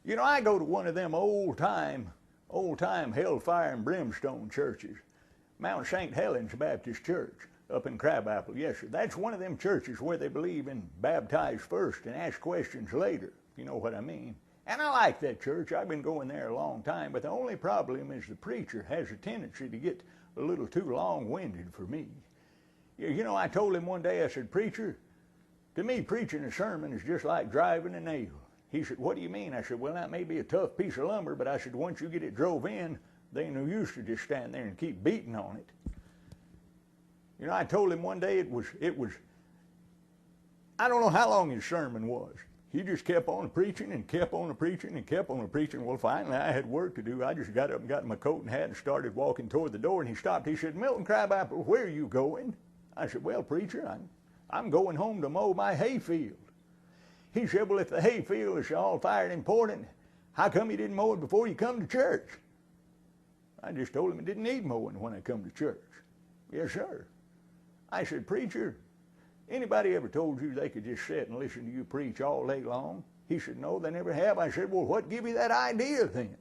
You know, I go to one of them old-time hellfire and brimstone churches. Mount St. Helens Baptist Church up in Crabapple. Yes, sir. That's one of them churches where they believe in baptize first and ask questions later, if you know what I mean. And I like that church. I've been going there a long time, but the only problem is the preacher has a tendency to get a little too long-winded for me. You know, I told him one day, I said, "Preacher, to me, preaching a sermon is just like driving a nail." He said, "What do you mean?" I said, "Well, that may be a tough piece of lumber, but I said, once you get it drove in, they ain't no use to just stand there and keep beating on it." You know, I told him one day it was, I don't know how long his sermon was. He just kept on preaching and kept on preaching and kept on preaching. Well, finally, I had work to do. I just got up and got my coat and hat and started walking toward the door, and he stopped. He said, "Milton Crabapple, where are you going?" I said, "Well, preacher, I'm going home to mow my hayfield." He said, "Well, if the hayfield is all fired important, how come you didn't mow it before you come to church?" I just told him it didn't need mowing when I come to church. "Yes, sir." I said, "Preacher, anybody ever told you they could just sit and listen to you preach all day long?" He said, "No, they never have." I said, "Well, what give you that idea then?"